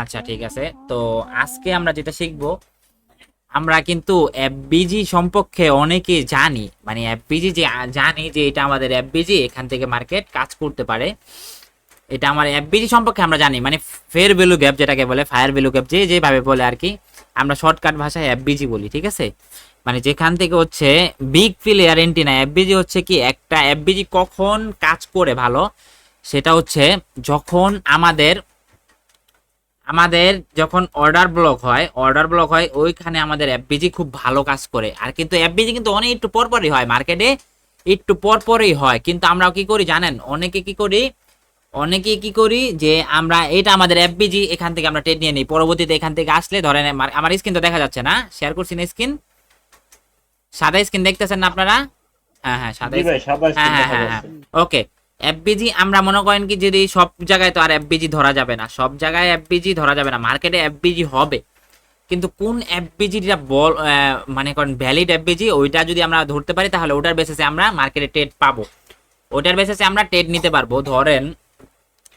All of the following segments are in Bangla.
আচ্ছা ঠিক আছে। তো আজকে আমরা যেটা শিখবো, আমরা কিন্তু এফবিজি সম্পর্কে অনেকে জানি, মানে এফবিজি যে জানি যে এটা আমাদের এফবিজি, এখান থেকে মার্কেট কাজ করতে পারে, এটা আমার এফবিজি সম্পর্কে আমরা জানি, মানে ফেয়ার ভ্যালু গ্যাপ যেটাকে বলে, ফায়ার ভ্যালু গ্যাপ যে যেভাবে বলে আর কি, আমরা শর্টকাট ভাষায় এফবিজি বলি, ঠিক আছে। মানে যেখান থেকে হচ্ছে বিগ প্লেয়ার এন্ট্রি নেয়। এফবিজি হচ্ছে কি, একটা এফবিজি কখন কাজ করে ভালো, সেটা হচ্ছে যখন আমাদের আমাদের যখন অর্ডার ব্লক হয় ওইখানে আমাদের এফবিজি খুব ভালো কাজ করে। আর কিন্তু এফবিজি কিন্তু অনেক একটু পরপরই হয় মার্কেটে, একটু পরপরই হয়, কিন্তু আমরা কি করি জানেন, অনেকে কি করি যে আমরা এটা আমাদের এফবিজি, এখান থেকে আমরা ট্রেড নিয়ে নিই, পরবর্তীতে এখান থেকে আসলে ধরেন আমার স্ক্রিন তো দেখা যাচ্ছে না, শেয়ার করছি না স্ক্রিন, সাদা স্ক্রিন দেখতেছেন না আপনারা? হ্যাঁ হ্যাঁ সাদা জি ভাই, স্ক্রিন। সাদা হ্যাঁ স্ক্রিন হ্যাঁ দেখা হ্যাঁ হ্যাঁ, যাচ্ছে। ওকে। এফবিজি আমরা মনে করেন কি, যদি সব জায়গায় তো আর এফবিজি ধরা যাবে না, সব জায়গায় এফবিজি ধরা যাবে না, মার্কেটে এফবিজি হবে, কিন্তু কোন এফবিজিটা মানে করেন ভ্যালিড এফবিজি, ওইটা যদি আমরা ধরতে পারি তাহলে ওটার বেসিসে আমরা মার্কেটে ট্রেড পাবো, ওটার বেসিসে আমরা ট্রেড নিতে পারবো। ধরেন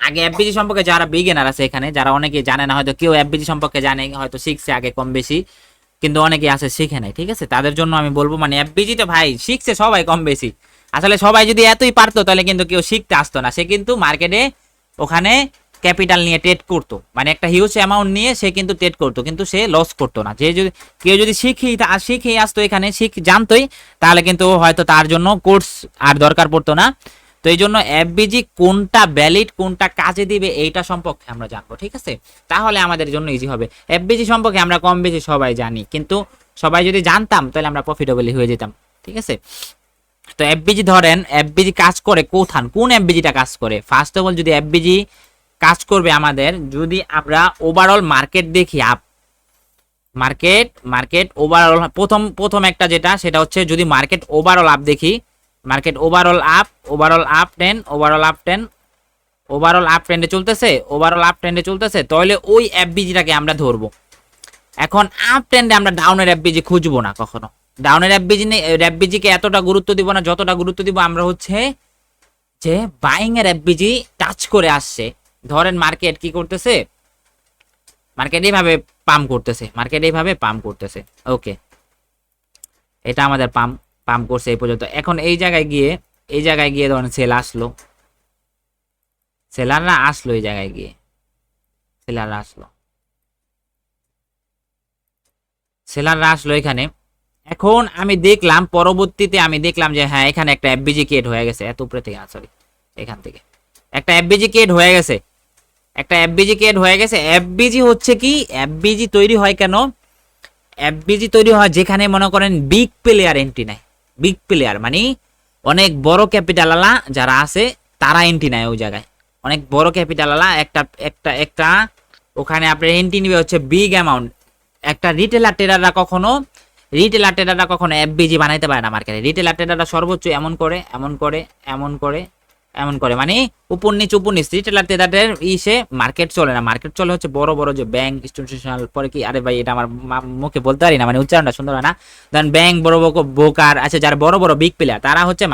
আগে এফবিজি সম্পর্কে যারা বিগিনার আছে এখানে, যারা অনেকে জানে না, হয়তো কেউ এফবিজি সম্পর্কে জানে, হয়তো শিখছে আগে কম বেশি, কিন্তু অনেকে আছে শিখে নাই, ঠিক আছে। তাদের জন্য আমি বলবো, মানে এফবিজি তো ভাই শিখছে সবাই কম বেশি, আসলে সবাই যদি এতই পারতো তাহলে কিন্তু কেউ শিখতে আসতো না, সে কিন্তু মার্কেটে ওখানে ক্যাপিটাল নিয়ে ট্রেড করতো, মানে একটা হিউজ অ্যামাউন্ট নিয়ে সে কিন্তু ট্রেড করতো, কিন্তু সে লস করতো না। যে যদি কেউ যদি শিখেই আসতো এখানে, জানতোই, তাহলে কিন্তু হয়তো তার জন্য কোর্স আর দরকার পড়তো না। তো এই জন্য এফবিজি কোনটা ভ্যালিড, কোনটা কাজে দিবে, এইটা সম্পর্কে আমরা জানবো, ঠিক আছে। তাহলে আমাদের জন্য ইজি হবে। এফবিজি সম্পর্কে আমরা কম বেশি সবাই জানি, কিন্তু সবাই যদি জানতাম তাহলে আমরা প্রফিটেবলি হয়ে যেতাম, ঠিক আছে। তো এফবিজি ধরেন, এফবিজি কাজ করে কোন এফবিজিটা কাজ করে, ফার্স্ট অফ অল যদি এফবিজি কাজ করবে আমাদের, যদি আমরা ওভারঅল মার্কেট দেখি, আপ মার্কেট মার্কেট ওভারঅল প্রথম প্রথম একটা যেটা, সেটা হচ্ছে যদি মার্কেট ওভারঅল আপ দেখি, মার্কেট ওভারঅল আপ ট্রেন্ডে চলতেছে, তাহলে ওই এফবিজিটাকে আমরা ধরবো। এখন আপ ট্রেন্ডে আমরা ডাউনের এফবিজি খুঁজবো না কখনো, ডাউনের এফবিজিকে এতটা গুরুত্ব দিব না, যতটা গুরুত্ব দিব আমরা হচ্ছে যে বাইং এর এফবিজি টাচ করে আসছে। ধরেন মার্কেট কি করতেছে, মার্কেট এইভাবে পাম্প করতেছে, ওকে, এটা আমাদের পাম্প পাম্প করছে এই পর্যন্ত। এখন এই জায়গায় গিয়ে ধরেন সেলাররা আসলো, এই জায়গায় গিয়ে সেলাররা আসলো সেলাররা আসলো এখানে। এখন পরবর্তীতে আমি দেখলাম যে হ্যাঁ, এখানে একটা এফবিজি ক্রিয়েট হয়ে গেছে, এত উপরে থেকে, সরি, এখান থেকে একটা এফবিজি ক্রিয়েট হয়ে গেছে, এফবিজি হচ্ছে কি, এফবিজি তৈরি হয় কেন, এফবিজি তৈরি হয় যেখানে মনে করেন বিগ প্লেয়ার এন্ট্রি নেয়, বিগ প্লেয়ার মানে অনেক বড় ক্যাপিটাল আলা যারা আছে, তারা এন্ট্রি নেয় ওই জায়গায়, অনেক বড় ক্যাপিটাল আলা একটা একটা একটা ওখানে আপনার এন্ট্রি নিবে হচ্ছে বিগ অ্যামাউন্ট। একটা রিটেলার ট্রেডাররা কখনো এফবিজি বানাইতে পারে না মার্কেটে। রিটেলার ট্রেডাররা সর্বোচ্চ এমন করে মানে উপর নিচ রিটেলার ট্রেডারদের ইসে মার্কেট চলে না, মার্কেট চলে হচ্ছে বড় বড় যে ব্যাংক, ইনস্টিটিউশনাল, পরে কি, আরে ভাই এটা আমার মুখে বলতে পারি না, মানে উচ্চারণটা সুন্দর হয় না। ধরেন ব্যাংক, বড় বড় ব্রোকার আছে, যারা বড় বড় বিগ প্লেয়ার, তারা হচ্ছে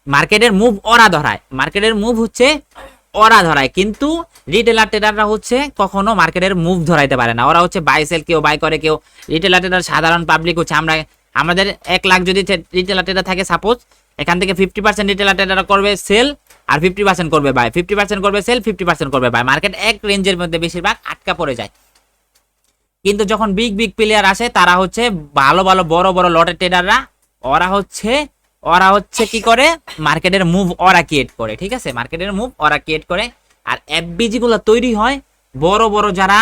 মার্কেটের মুভ ওরা ধরায়, কিন্তু রিটেলার ট্রেডাররা হচ্ছে কখনো মার্কেটের মুভ ধরাইতে পারে না। ওরা হচ্ছে বাই সেল, কেউ বাই করে, কেউ রিটেলার ট্রেডার, সাধারণ পাবলিক হচ্ছে আমাদের 1 লাখ যদি রিটেলার ট্রেডার থাকে সাপোজ, এখান থেকে 50% রিটেলার ট্রেডার করবে সেল, আর 50% করবে বাই, 50% করবে সেল, 50% করবে বাই, মার্কেট এক রেঞ্জের মধ্যে বেশিরভাগ আটকা পড়ে যায়। কিন্তু যখন বিগ বিগ প্লেয়ার আসে, তারা হচ্ছে ভালো ভালো বড় বড় লটের ট্রেডাররা, ওরা হচ্ছে ওরা হচ্ছে কি করে, মার্কেটের মুভ ওরা ক্রিয়েট করে, ঠিক আছে, মার্কেটের মুভ ওরা ক্রিয়েট করে। আর এফবিজি গুলো তৈরি হয় বড় বড় যারা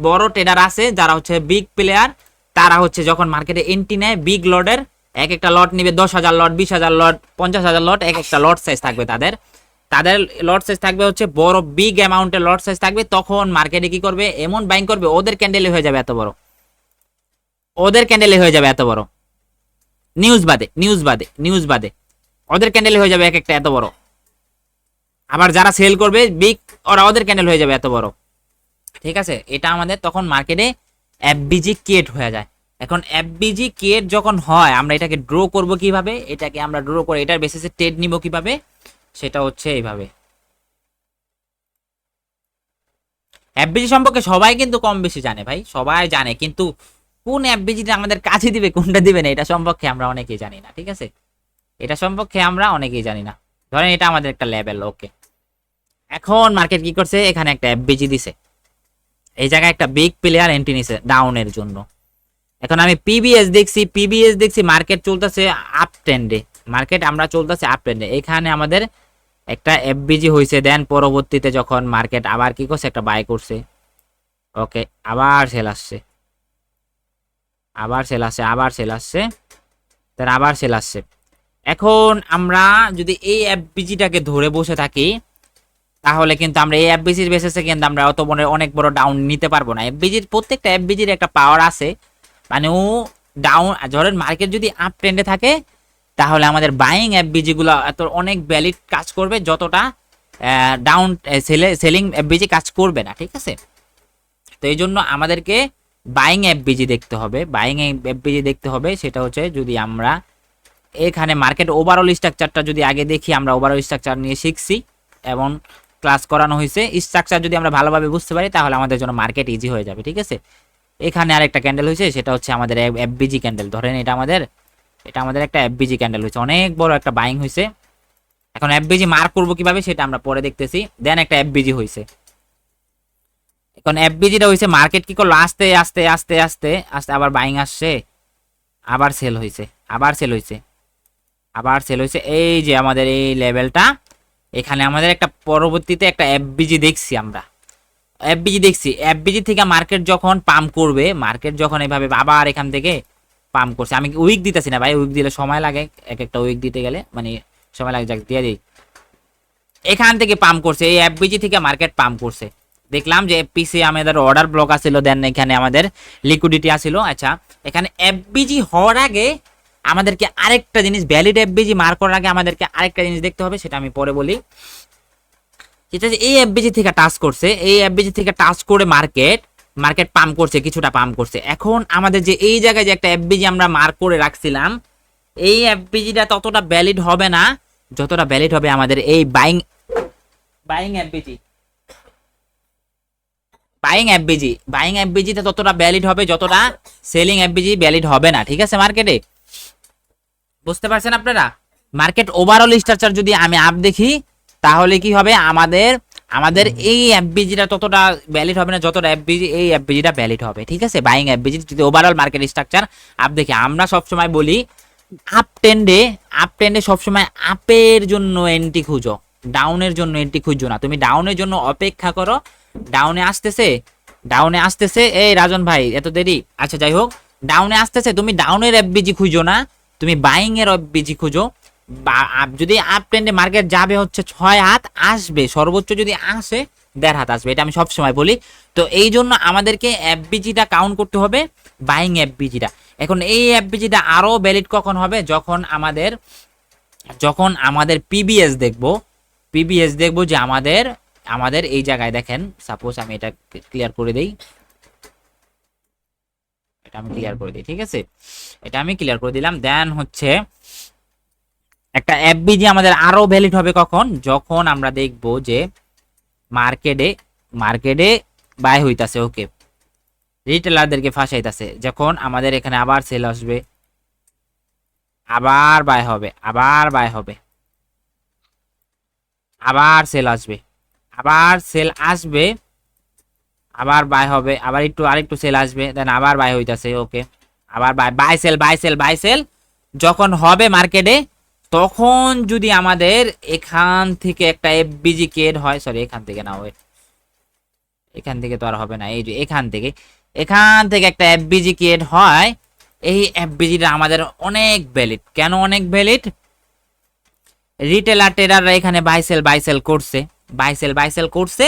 বড় ট্রেডার আছে, যারা হচ্ছে বিগ প্লেয়ার, তারা হচ্ছে যখন মার্কেটে এন্ট্রি নেয় বিগ লটের, এক একটা লট নিবে 10,000 লট, 20,000 লট, 50,000 লট, এক একটা লট সাইজ থাকবে তাদের, লট সাইজ থাকবে হচ্ছে বড়, বিগ অ্যামাউন্টের লট সাইজ থাকবে। তখন মার্কেটে কি করবে, এমন বাইং করবে, ওদের ক্যান্ডেলে হয়ে যাবে এত বড়, নিউজ বাদে ওদের ক্যান্ডেল হয়ে যাবে এক একটা এত বড়। আবার যারা সেল করবে বিগ, ওদের ক্যান্ডেল হয়ে যাবে এত বড়, ঠিক আছে। এটা আমাদের তখন মার্কেটে এফবিজি ক্রিয়েট হয়ে যায়। এখন এফবিজি ক্রিয়েট যখন হয়, আমরা এটাকে ড্র করব কিভাবে, এটাকে আমরা ড্র করে এটার বেসিসে ট্রেড নিব কিভাবে, সেটা হচ্ছে এইভাবে। এফবিজি সম্পর্কে সবাই কিন্তু কম বেশি জানে ভাই, সবাই জানে, কিন্তু কোন এফবিজিটা আমাদের কাছে দিবে কোনটা দিবে না এটা সম্পর্কে আমরা অনেকেই জানি না। ঠিক আছে, এটা সম্পর্কে আমরা অনেকেই জানি না। ধরেন এটা আমাদের একটা লেভেল, ওকে। এখন মার্কেট কি করছে, এখানে একটা এফবিজি দিছে, এই জায়গায় একটা বিগ প্লেয়ার এন্ট্রি নিছে ডাউনের জন্য। এখন আমি পিবিএস দেখছি মার্কেট চলতেছে আপ ট্রেন্ডে, মার্কেট আমরা চলতেছে আপ ট্রেন্ডে। এখানে আমাদের একটা এফবিজি হয়েছে, দেন পরবর্তীতে যখন মার্কেট আবার কি করছে, একটা বাই করছে, ওকে, আবার সেল আসছে, আবার সেল আসছে, আবার সেল আসছে, দেন আবার সেল আসছে। এখন আমরা যদি এই এফবিজিটাকে ধরে বসে থাকি, তাহলে কিন্তু আমরা এই এফবিজির বেসিসে কিন্তু আমরা অত বড় অনেক বড় ডাউন নিতে পারবো না। এফবিজির প্রত্যেকটা এফবিজির একটা পাওয়ার আছে, মানে ও ডাউন, ধরেন মার্কেট যদি আপ ট্রেন্ডে থাকে তাহলে আমাদের বাইং এফবিজি গুলো এত অনেক ভ্যালিড কাজ করবে, যতটা ডাউন সেলিং এফবিজি কাজ করবে না। ঠিক আছে, তো এই জন্য আমাদেরকে বাইং এফবিজি দেখতে হবে, বাইং এফবিজি দেখতে হবে। সেটা হচ্ছে যদি আমরা এখানে মার্কেট ওভারঅল স্ট্রাকচারটা যদি আগে দেখি, আমরা ওভারঅল স্ট্রাকচার নিয়ে শিখছি এবং ক্লাস করানো হয়েছে, স্ট্রাকচার যদি আমরা ভালোভাবে বুঝতে পারি তাহলে আমাদের জন্য মার্কেট ইজি হয়ে যাবে। ঠিক আছে, এখানে আরেকটা ক্যান্ডেল হয়েছে, সেটা হচ্ছে আমাদের এফবিজি ক্যান্ডেল। ধরেন এটা আমাদের একটা এফবিজি ক্যান্ডেল হয়েছে, অনেক বড় একটা বাইং হয়েছে। এখন এফবিজি মার্ক করবো কিভাবে সেটা আমরা পরে দেখতেছি। দেন একটা এফবিজি হয়েছে, এখন এফবিজিটা হয়েছে, মার্কেট কি করলো, আস্তে আস্তে আস্তে আস্তে আস্তে আবার বাইং আসছে, আবার সেল হয়েছে, আবার সেল হয়েছে, আবার সেল হয়েছে। এই যে আমাদের এই লেভেলটা, এখানে আমাদের একটা পরবর্তীতে একটা এফবিজি দেখছি, আমরা এফবিজি দেখছি। এফবিজি থেকে মার্কেট যখন পাম্প করবে, মার্কেট যখন এভাবে আবার এখান থেকে পাম্প করছে, আমি উইক দিতেছি না ভাই, উইক দিলে সময় লাগে, এক একটা উইক দিতে গেলে মানে সময় লাগে, যাক দিয়ে দিই। এখান থেকে পাম্প করছে, এই এফবিজি থেকে মার্কেট পাম্প করছে, দেখলাম যে পিসি আমাদের অর্ডার ব্লক আসছিল, দেন এখানে আমাদের লিকুইডিটি আসছিল। আচ্ছা, এখানে এফবিজি হওয়ার আগে আমাদেরকে আরেকটা জিনিস, ভ্যালিড এফবিজি মার্ক করার আগে আমাদেরকে আরেকটা জিনিস দেখতে হবে, সেটা আমি পরে বলি। যেটা এই এফবিজি থেকে টাচ করছে, এই এফবিজি থেকে টাচ করে মার্কেট পাম্প করছে, কিছুটা পাম্প করছে। এখন আমাদের যে এই জায়গায় যে একটা এফবিজি আমরা মার্ক করে রাখছিলাম, এই এফবিজিটা ততটা ভ্যালিড হবে না যতটা ভ্যালিড হবে আমাদের এই বাইং এফবিজি। বাইং এফবিজিটা ততটা ভ্যালিড হবে যতটা সেলিং এফবিজি ভ্যালিড হবে না। ঠিক আছে, মার্কেটে বুঝতে পারছেন আপনারা? মার্কেট ওভারঅল স্ট্রাকচার যদি আমি আপ দেখি, তাহলে কি হবে, আমাদের এই এফবিজিটা ততটা ভ্যালিড হবে না যতটা এই এফবিজিটা ভ্যালিড হবে। ঠিক আছে, বাইং এফবিজি যদি ওভারঅল মার্কেট স্ট্রাকচার আপ দেখি, আমরা সবসময় বলি আপ ট্রেন্ডে সবসময় আপের জন্য এন্ট্রি খুঁজো, ডাউনের জন্য এন্ট্রি খুঁজো না। তুমি ডাউনের জন্য অপেক্ষা করো, ডাউনে আসতেছে এই রাজন ভাই এত দেরি, আচ্ছা যাই হোক, ডাউনে আসতেছে, তুমি ডাউনের এফবিজি খুঁজো না, তুমি বাইং এর এফবিজি খুঁজো। যদি আপ ট্রেন্ডে মার্কেট যাবে হচ্ছে 6 হাত আসবে, সর্বোচ্চ যদি আসে 1.5 হাত আসবে, এটা আমি সবসময় বলি। তো এই জন্য আমাদেরকে এফবিজিটা কাউন্ট করতে হবে, বাইং এফবিজিটা। এখন এই এফবিজিটা আরো ভ্যালিড কখন হবে, যখন আমাদের পিবিএস দেখবো যে আমাদের এই জায়গায় দেখেন, সাপোজ আমি এটা ক্লিয়ার করে দেই, ঠিক আছে, এটা আমি ক্লিয়ার করে দিলাম। দেন হচ্ছে একটা এফবিজি আমাদের আরো ভ্যালিড হবে কখন, যখন আমরা দেখব যে মার্কেটে বাই হইতাছে, ওকে, রিটেলারদেরকে ফাঁসাইতাছে, যখন আমাদের এখানে আবার সেল আসবে, আবার বাই হবে, আবার বাই হবে, আবার সেল আসবে, আবার সেল আসবে, আবার বাই হবে, আবার আরেকটু সেল আসবে, দেন আবার বাই হইতাছে, ওকে, আবার বাই সেল যখন হবে মার্কেটে, তখন যদি আমাদের এখান থেকে একটা এফবিজি ক্রিয়েট হয়, সরি এখান থেকে না, ওয়েট, এখান থেকে তো আর হবে না, এই যে এখান থেকে একটা এফবিজি ক্রিয়েট হয়, এই এফবিজিটা আমাদের অনেক ভ্যালিড। কেন অনেক ভ্যালিড? রিটেলার ট্রেডাররা এখানে বাইসেল করছে,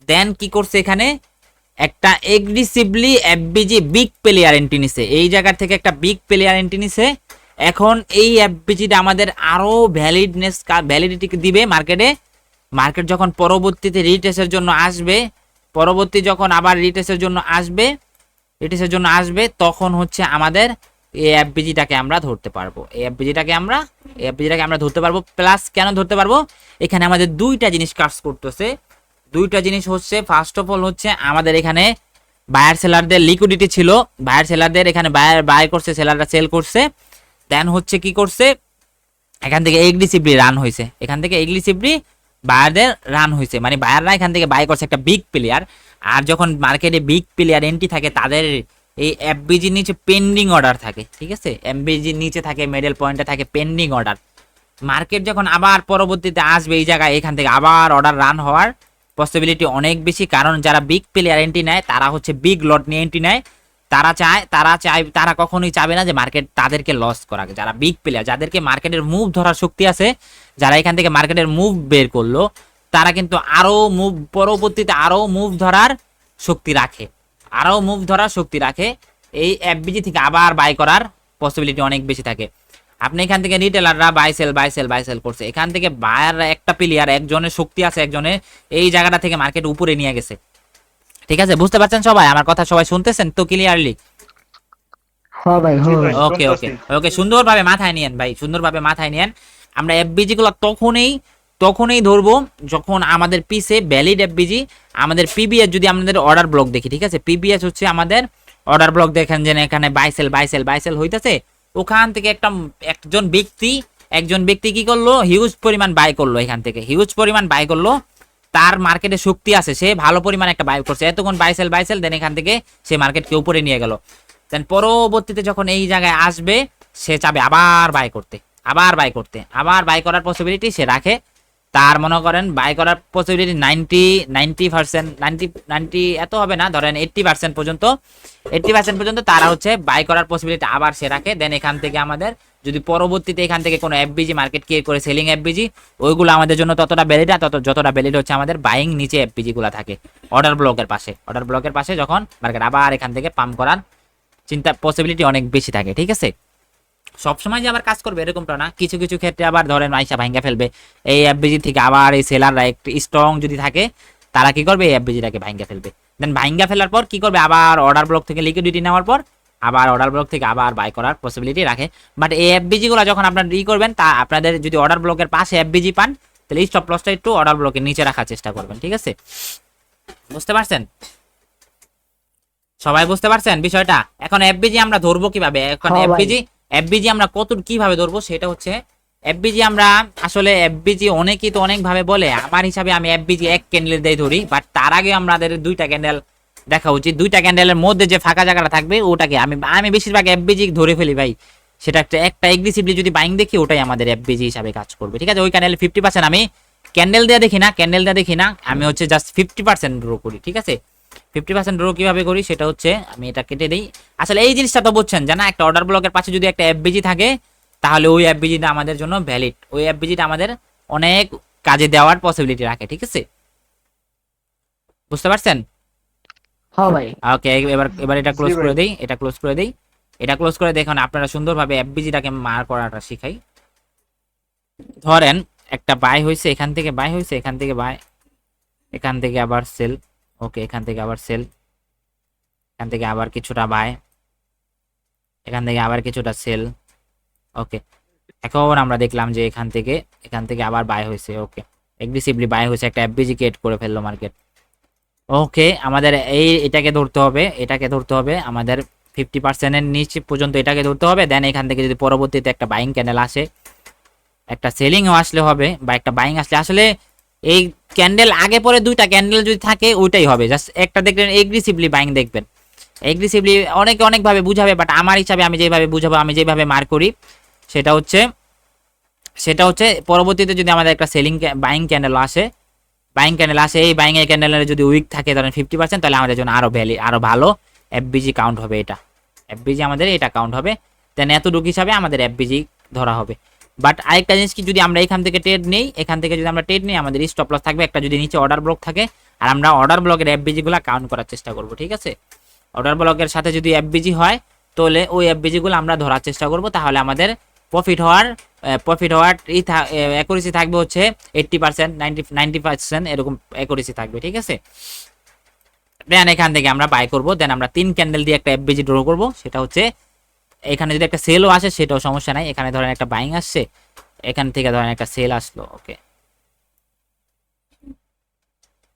দেন কি করছে, এখানে একটা aggressively FBG big player entry নিছে, এই জায়গা থেকে একটা বিগ প্লেয়ার এন্ট্রি নিছে। এখন এই এফবিজিটা আমাদের আরো ভ্যালিডিটি দিবে মার্কেট যখন পরবর্তীতে রিটেস্টের জন্য আসবে, যখন আবার রিটেস্টের জন্য আসবে, তখন হচ্ছে আমাদের এই এফবিজিটাকে আমরা ধরতে পারবো, প্লাস কেন ধরতে পারবো, এখানে আমাদের দুইটা জিনিস কাজ করতেছে, দুইটা জিনিস হচ্ছে, ফার্স্ট অফ অল হচ্ছে আমাদের এখানে বায়ার সেলারদের লিকুইডিটি ছিল, বায়ার সেলারদের এখানে বায়ার বাই করছে, সেলাররা সেল করছে, দেন হচ্ছে কি করছে, এখান থেকে এগ্রেসিভলি রান হয়েছে, এখান থেকে এগ্রেসিভলি বায়ারদের রান হয়েছে, মানে বায়াররা এখান থেকে বাই করছে একটা বিগ প্লেয়ার। আর যখন মার্কেটে বিগ প্লেয়ার এন্ট্রি থাকে তাদের এই এফবিজির নিচে পেন্ডিং অর্ডার থাকে, ঠিক আছে, এফবিজির নিচে থাকে মিডল পয়েন্টে থাকে পেন্ডিং অর্ডার। মার্কেট যখন আবার পরবর্তীতে আসবে এই জায়গায়, এখান থেকে আবার অর্ডার রান হওয়ার পসিবিলিটি অনেক বেশি, কারণ যারা বিগ প্লেয়ার এন্ট্রি নেয় তারা হচ্ছে বিগ লট নিয়ে এন্ট্রি নেয়, তারা কখনোই চাবে না যে মার্কেট তাদেরকে লস করা। যারা বিগ প্লেয়ার, যাদেরকে মার্কেটের মুভ ধরার শক্তি আছে, যারা এখান থেকে মার্কেটের মুভ বের করলো, তারা কিন্তু আরো মুভ পরবর্তীতে আরো মুভ ধরার শক্তি রাখে, আরো মুভ ধরার শক্তি রাখে। এই এফবিজি থেকে আবার বাই করার পসিবিলিটি অনেক বেশি থাকে। আপনি এখান থেকে রিটেলাররা বাই সেল করছে, এখান থেকে বায়াররা একটা প্লেয়ার একজনের শক্তি আছে, একজনের এই জায়গাটা থেকে মার্কেট উপরে নিয়ে গেছে, ঠিক আছে, বুঝতে পারছেন সবাই আমার কথা? সবাই শুনতেছেন তো ক্লিয়ারলি? হ্যাঁ ভাই, জি হ্যাঁ ভাই, ভাই। ওকে ওকে শুনতেছি। ওকে, সুন্দরভাবে মাথায় নিয়েন ভাই, সুন্দরভাবে মাথায় নিয়েন। আমরা এফবিজি গুলো তখনই ধরবো যখন আমাদের পিসে ভ্যালিড এফবিজি, আমাদের পিবিএস যদি আমাদের অর্ডার ব্লক দেখি, ঠিক আছে, পিবিএস হচ্ছে আমাদের অর্ডার ব্লক, দেখেন যে এখানে বাইসেল হইতেছে, ওখান থেকে একজন ব্যক্তি কি করলো, হিউজ পরিমাণ বাই করলো, এখান থেকে হিউজ পরিমাণ বাই করলো, তার মার্কেটে শক্তি আছে, সে ভালো পরিমাণ একটা বাই করছে, এতক্ষণ বাইসেল দেন এখান থেকে সে মার্কেটকে উপরে নিয়ে গেল। দেন পরবর্তীতে যখন এই জায়গায় আসবে, সে চাবে আবার বাই করার পসিবিলিটি সে রাখে। তার মনে করেন বাই করার পসিবিলিটি 90% 90 এত হবে না, ধরেন 80% পর্যন্ত তারা হচ্ছে বাই করার পসিবিলিটি আবার সে রাখে। দেন এখান থেকে আমাদের যদি পরবর্তীতে এখান থেকে কোনো এফবিজি মার্কেট ক্রিয়েট করে সেলিং এফবিজি, ওইগুলো আমাদের জন্য ততটা ভ্যালিড না, যতটা ভ্যালিড হচ্ছে আমাদের বাইং নিচে এফবিজি গুলো থাকে অর্ডার ব্লকের পাশে যখন মার্কেট আবার এখান থেকে পাম্প করার চিন্তা পসিবিলিটি অনেক বেশি থাকে, ঠিক আছে। সবসময় যে আবার কাজ করবে এরকমটা না, কিছু কিছু ক্ষেত্রে আবার ধরেন মাইসা ভাঙ্গা ফেলবে এই এফবিজি থেকে, আবার এই সেলাররা একটু স্ট্রং যদি থাকে তারা কি করবে, এই এফবিজিটাকে ভাঙ্গা ফেলবে। দেন ভাঙ্গা ফেলার পর কি করবে, আবার অর্ডার ব্লক থেকে লিকুইডিটি নেওয়ার পর আবার অর্ডার ব্লক থেকে আবার বাই করার পসিবিলিটি রাখে। বাট এই এফবিজি গুলো যখন আপনারা করবেন, তা আপনাদের যদি অর্ডার ব্লকের পাশে এফবিজি পান, তাহলে স্টপ লসটা একটু অর্ডার ব্লকের নিচে রাখার চেষ্টা করবেন, ঠিক আছে, বুঝতে পারছেন সবাই? বুঝতে পারছেন বিষয়টা? এখন এফবিজি আমরা ধরবো কিভাবে, এখন হ্যাঁ ভাই। এফবিজি আমরা কিভাবে ধরবো, সেটা হচ্ছে এফবিজি আমরা আসলে এফবিজি অনেকেই তো অনেক ভাবে বলে, আমার হিসাবে আমি এফবিজি এক ক্যান্ডেল দিয়ে ধরি, বাট তার আগে আমাদের দুইটা ক্যান্ডেল দেখা উচিত, দুইটা ক্যান্ডেলের মধ্যে যে ফাঁকা জায়গাটা থাকবে ওটাকে আমি বেশিরভাগ এফবিজি ধরে ফেলি ভাই, সেটা একটা এগ্রেসিভলি যদি বাইং দেখি ওটাই আমাদের এফবিজি হিসাবে কাজ করবে, ঠিক আছে। ওই ক্যান্ডেল 50% আমি ক্যান্ডেল দিয়ে দেখি না, আমি হচ্ছে জাস্ট 50% ড্র করি, ঠিক আছে। 50% ড্র কিভাবে করি সেটা হচ্ছে, আমি এটা কেটে দিই। আসলে এই জিনিসটা তো বুঝছেন জানা, একটা অর্ডার ব্লকের পাশে যদি একটা এফবিজি থাকে, তাহলে ওই এফবিজিটা আমাদের জন্য ভ্যালিড, ওই এফবিজিটা আমাদের অনেক কাজে দেওয়ার পসিবিলিটি রাখে, ঠিক আছে, বুঝতে পারছেন? হ্যাঁ ভাই। ওকে, এবার এটা ক্লোজ জি ভাই। করে দেই, এটা ক্লোজ করে দেখুন আপনারা সুন্দরভাবে এফবিজিটাকে মার করাটা শিখাই। ধরেন একটা বাই হয়েছে, এখান থেকে বাই হয়েছে, এখান থেকে বাই, এখান থেকে আবার সেল, ওকে, এখান থেকে আবার সেল, এখান থেকে আবার কিছুটা বাই, এখান থেকে আবার কিছুটা সেল, ওকে। এখন আমরা দেখলাম যে এখান থেকে আবার বাই হয়েছে, ওকে, এগ্রেসিভলি বাই হয়েছে, একটা এফবিজি ক্রিয়েট করে ফেললো মার্কেট, ওকে। আমাদের এটাকে ধরতে হবে আমাদের 50% এর নিচে পর্যন্ত এটাকে ধরতে হবে। দেন এখান থেকে যদি পরবর্তীতে একটা বাইং ক্যান্ডেল আসে, একটা সেলিংও আসলে হবে বা একটা বাইং আসলে, আসলে এই ক্যান্ডেল আগে পরে দুইটা ক্যান্ডেল যদি থাকে ওইটাই হবে, জাস্ট একটা দেখবেন এগ্রেসিভলি বাইং দেখবেন, এগ্রেসিভলি অনেকে অনেকভাবে বুঝাবে, বাট আমার হিসাবে আমি যেভাবে বুঝাবো, আমি যেভাবে মার করি সেটা হচ্ছে পরবর্তীতে যদি আমাদের একটা বাইং ক্যান্ডেল আসে, এই বাইং এর ক্যান্ডেলের যদি উইক থাকে ধরেন 50%, তাহলে আমাদের জন্য আরো ভালো এফবিজি কাউন্ট হবে, এফবিজি আমাদের এটা কাউন্ট হবে। দেন এতটুকু হিসাবে আমাদের এফবিজি ধরা হবে। বাট আরেকটা জিনিস কি, যদি আমরা এখান থেকে ট্রেড নেই, আমাদের স্টপ লস থাকবে একটা, যদি নিচে অর্ডার ব্লক থাকে, আর আমরা অর্ডার ব্লকের এফবিজি গুলা কাউন্ট করার চেষ্টা করব, ঠিক আছে। অর্ডার ব্লকের সাথে যদি এফবিজি হয়, তাহলে ওই এফবিজি গুলো আমরা ধরার চেষ্টা করব, তাহলে আমাদের প্রফিট হওয়ার অ্যাকুরেসি থাকবে হচ্ছে 80%, 90% এরকম অ্যাকুরেসি থাকবে, ঠিক আছে। দেন এখান থেকে আমরা বাই করব, দেন আমরা 3 ক্যান্ডেল দিয়ে একটা এফবিজি ড্র করব, সেটা হচ্ছে এখানে যদি একটা সেলও আসে সেটাও সমস্যা নাই, এখানে ধরেন একটা বাইং আসছে, এখান থেকে ধরেন একটা সেল আসলো, ওকে,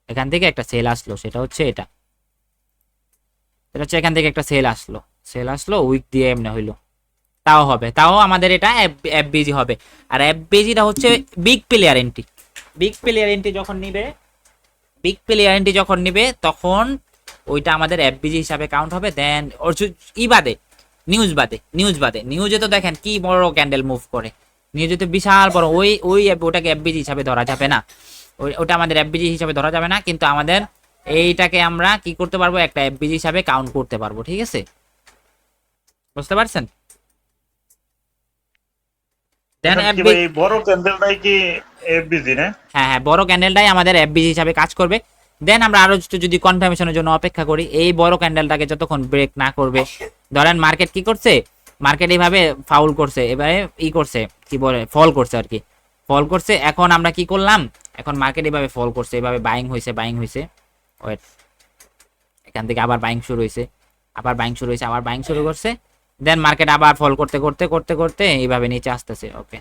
এখান থেকে একটা সেল আসলো, সেটা হচ্ছে এটা, হচ্ছে এখান থেকে একটা সেল আসলো উইক দিয়ে এমনি হইলো, তাও হবে, তাও আমাদের এটা এফবিজি হবে। আর এফবিজিটা হচ্ছে big player entry, big player entry যখন নিবে, বিগ প্লেয়ার এন্ট্রি যখন নিবে তখন ওইটা আমাদের এফবিজি হিসাবে কাউন্ট হবে। দেন ওর ই বাদে, নিউজে তো দেখেন কি বড় ক্যান্ডেল মুভ করে, নিউজে তো বিশাল বড়, ওটাকে এফবিজি হিসাবে ধরা যাবে না, ওটা আমাদের এফবিজি হিসাবে ধরা যাবে না, কিন্তু আমাদের এইটাকে আমরা কি করতে পারবো, একটা এফবিজি হিসাবে কাউন্ট করতে পারবো। ঠিক আছে, বুঝতে পারছেন? দেন এখন কি ভাই এই বড় ক্যান্ডেলটাই কি এফবিজি না? হ্যাঁ হ্যাঁ, বড় ক্যান্ডেলটাই আমাদের এফবিজি হিসাবে কাজ করবে। দেন আমরা আরো একটু যদি কনফার্মেশনের জন্য অপেক্ষা করি, এই বড় ক্যান্ডেলটাকে যতক্ষণ ব্রেক না করবে, ধরেন মার্কেট কি করছে, মার্কেট এইভাবে ফাউল করছে, এবারে ই করছে, কি বলে, ফল করছে আর কি, ফল করছে। এখন আমরা কি করলাম, এখন মার্কেট এইভাবে ফল করছে, এইভাবে বাইং হয়েছে, ওয়েট, এখান থেকে আবার বাইং শুরু হয়েছে, আবার বাইং শুরু করছে, দেন মার্কেট আবার ফল করতে করতে করতে করতে এইভাবে নিচে আসতেছে। ওকে,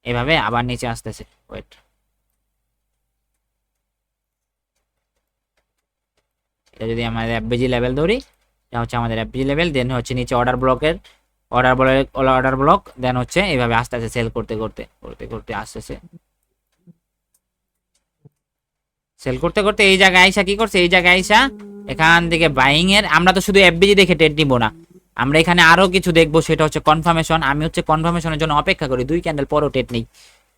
এভাবে আবার নিচে আসতেছে, ওয়েট, এটা যদি আমাদের এফবিজি লেভেল ধরি, এটা হচ্ছে আমাদের এফবিজি লেভেল, দেন হচ্ছে নিচে অর্ডার ব্লক, দেন হচ্ছে এইভাবে আস্তে আস্তে সেল করতে করতে করতে করতে আসতেছে, সেল করতে করতে এই জায়গায় আইসা কি করছে, এই জায়গায় আইসা এখান থেকে বাইং এর, আমরা তো শুধু এফবিজি দেখে ট্রেড নিব না, আমরা এখানে আরো কিছু দেখবো, সেটা হচ্ছে কনফার্মেশন। আমি হচ্ছে কনফার্মেশনের জন্য অপেক্ষা করি, 2 ক্যান্ডেল পরও ট্রেড নেই,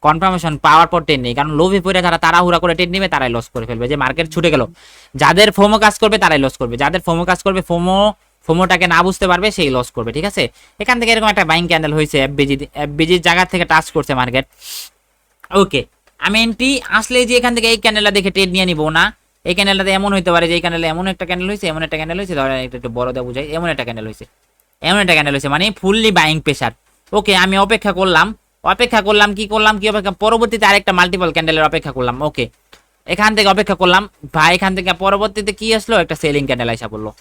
কনফার্মেশন পাওয়ার পর ট্রেড নেই, কারণ লোভে পড়ে যারা তাড়াহুড়া করে ট্রেড নিবে তারাই লস করে ফেলবে, যে মার্কেট ছুটে গেল, যাদের ফোমো কাজ করবে তারাই লস করবে, যাদের ফোমো কাজ করবে, ফোমোটাকে না বুঝতে পারবে সেই লস করবে। ঠিক আছে, এখান থেকে এরকম একটা বাইং ক্যান্ডেল হয়েছে, এফবিজির জায়গা থেকে টাচ করছে মার্কেট। ওকে, আমি এন্ট্রি আসলে যে এখান থেকে এই ক্যান্ডেলটা দেখে ট্রেড নিয়ে নিবো না, এই ক্যান্ডেলটাতে এমন হইতে পারে যে এই ক্যান্ডেলে এমন একটা ক্যান্ডেল হয়েছে, ধরেন একটু বড় দেওয়া বুঝাই, এমন একটা ক্যান্ডেল হয়েছে, মানে ফুললি বাইং প্রেসার। ওকে, আমি অপেক্ষা করলাম কি করলাম, পরবর্তীতে আরেকটা মাল্টিপল ক্যান্ডেলের অপেক্ষা করলাম। ওকে, এখান থেকে অপেক্ষা করলাম ভাই, এখান থেকে পরবর্তীতে কি আসলো, একটা সেলিং ক্যান্ডেল আইসা বললো,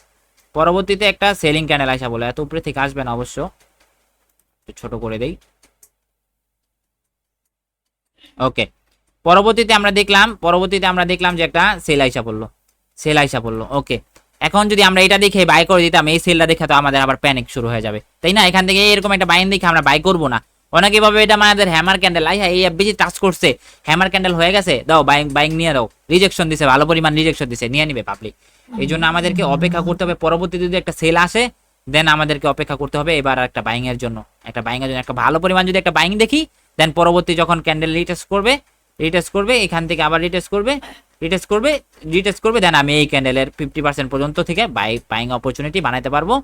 এত উপরে থেকে আসবে না অবশ্য, ছোট করে দেই। ওকে, পরবর্তীতে আমরা দেখলাম যে একটা সেল আইসা পড়লো। ওকে, এখন যদি আমরা এটা দেখে বাই করে দিতাম, এই সেলটা দেখে তো আমাদের আবার প্যানিক শুরু হয়ে যাবে, তাই না? এখান থেকে এরকম একটা বাইন দেখে আমরা বাই করবো না, অনেকে ভাবে এটা আমাদের হ্যামার ক্যান্ডেল, এই এফবিজি টাচ করছে, হ্যামার ক্যান্ডেল হয়ে গেছে, দাও বাইং নিয়ে দাও, রিজেকশন দিছে, ভালো পরিমাণ রিজেকশন দিছে, নিয়ে নিবে পাবলিক। এই জন্য আমাদেরকে অপেক্ষা করতে হবে, পরবর্তীতে যদি একটা সেল আসে দেন আমাদেরকে অপেক্ষা করতে হবে এবার একটা বাইং এর জন্য, একটা ভালো পরিমাণ যদি একটা বাইং দেখি, দেন পরবর্তী যখন ক্যান্ডেল রিটেস্ট করবে এখান থেকে আবার রিটেস্ট করবে, দেন আমি এই ক্যান্ডেলের 50% পর্যন্ত থেকে বাইং অপরচুনিটি বানাতে পারবো।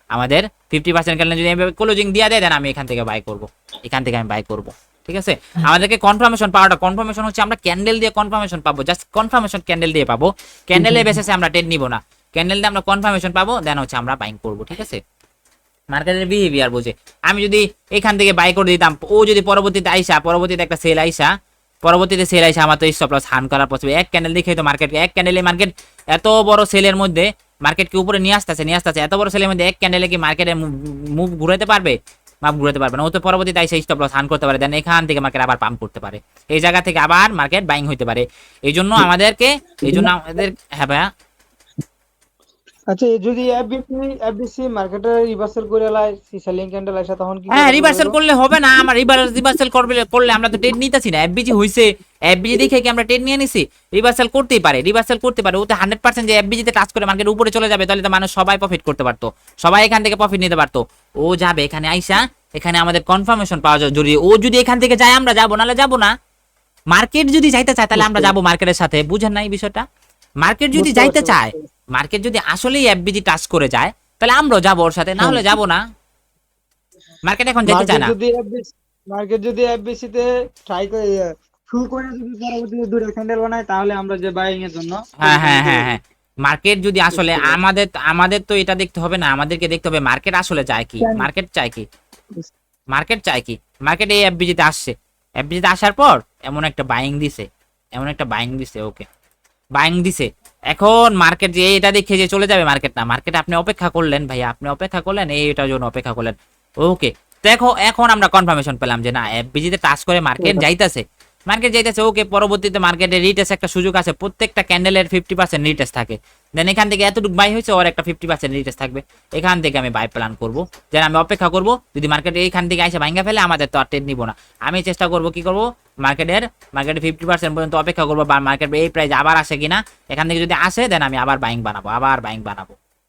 আমাদের 50% ক্যান্ডেল যদি এইভাবে ক্লোজিং দিয়ে দেয়, দেন আমি এখান থেকে বাই করব, ঠিক আছে? আমাদেরকে কনফার্মেশন হচ্ছে আমরা ক্যান্ডেল দিয়ে কনফার্মেশন পাবো, জাস্ট কনফার্মেশন ক্যান্ডেল দিয়ে পাবো, ক্যান্ডেলের বেসিসে আমরা ট্রেড নিব না, ক্যান্ডেল দিয়ে আমরা কনফার্মেশন পাবো, দেন হচ্ছে আমরা বাইং করবো। ঠিক আছে, মার্কেটের বিহেভিয়ার বুঝে আমি যদি এখান থেকে বাই করে দিতাম, ও যদি পরবর্তীতে একটা সেল আইসা আমার তো স্টপ লস হার্ন করার পসিবল, এক ক্যান্ডেল দেখে তো মার্কেট এত বড় সেলের মধ্যে মার্কেটকে উপরে নিয়ে আসতেছে, এত বড় সেলের মধ্যে এক ক্যান্ডেলে কি মার্কেটের মুভ ঘুরাতে পারবে? মাপ ঘুরাতে পারবে না, ও তো পরবর্তীতে আইসা স্টপ লস হার্ন করতে পারে, দেন এখান থেকে মার্কেট আবার পাম্প করতে পারে, এই জায়গা থেকে আবার মার্কেট বাইং হইতে পারে। এই জন্য আমাদের হ্যাঁ ভাইয়া, আচ্ছা, যদি এফবিসি মার্কেটে রিভার্সাল করে লাই সেলিং ক্যান্ডেল আসে তখন কি হ্যাঁ রিভার্সাল করলে হবে না, আমার রিভার্সাল করলে আমরা তো ট্রেড নিতেছি না, এফবিজি হইছে, এফবিজি দেখে কি আমরা ট্রেড নিয়ে নিছি? রিভার্সাল করতেই পারে, ও তো 100% যে এফবিজি তে টাচ করে মার্কেট উপরে চলে যাবে, তাহলে তো মানুষ সবাই প্রফিট করতে পারতো, সবাই এখান থেকে প্রফিট নিতে পারতো। ও যাবে এখানে আইসা, এখানে আমাদের কনফার্মেশন পাওয়া যায়, জরুরি। ও যদি এখান থেকে যায় আমরা যাবো, নাহলে যাবো না। মার্কেট যদি যাইতে চায় তাহলে আমরা যাবো মার্কেটের সাথে, বুঝেন না এই বিষয়টা? মার্কেট যদি যাইতে চায়, মার্কেট যদি আসলেই এফবিজি টাচ করে যায়, তাহলে আমরাও যাবো ওর সাথে, না হলে যাবো না। মার্কেট এখন যেতে চায় না। মার্কেট যদি এফবিসি তে ট্রাই করে শুরু করে যদি পরবর্তীতে দুটো ক্যান্ডেল বানায়, তাহলে আমরা যে বাইং এর জন্য হ্যাঁ, মার্কেট যদি আসলে আমাদের তো এটা দেখতে হবে না, আমাদেরকে দেখতে হবে মার্কেট আসলে চায় কি, মার্কেট চায় কি। মার্কেট এই এফবিজিতে আসছে, এফবিজিতে আসার পর এমন একটা বাইং দিছে, ওকে বাইং দিছে। এখন মার্কেট যে এটা দেখে যে চলে যাবে মার্কেট, না, মার্কেট আপনি অপেক্ষা করলেন ভাই, এইটার জন্য অপেক্ষা করলেন। ওকে, দেখো এখন আমরা কনফার্মেশন পেলাম যে না এফবিজিতে টাচ করে মার্কেট যাইতেছে, মার্কেট যাইতেছে ওকে, পরবর্তীতে মার্কেটে রিটেস্ট একটা সুযোগ আছে, প্রত্যেকটা ক্যান্ডেলের 50% রিটেস্ট থাকে। দেন এখান থেকে এতটুকু বাই হয়েছে, ওর একটা 50% রিটেস্ট থাকবে, এখান থেকে আমি বাই প্ল্যান করব। যেন আমি অপেক্ষা করব, যদি মার্কেট এইখান থেকে এসে ভাঙ্গা ফেলে আমাদের তো আর ট্রেড নিব না। আমি চেষ্টা করব কি করব, মার্কেটে 50% পর্যন্ত অপেক্ষা করবো, বা মার্কেট এই প্রাইস আবার আসে কিনা, এখান থেকে যদি আসে দেন আমি আবার বাইং বানাবো,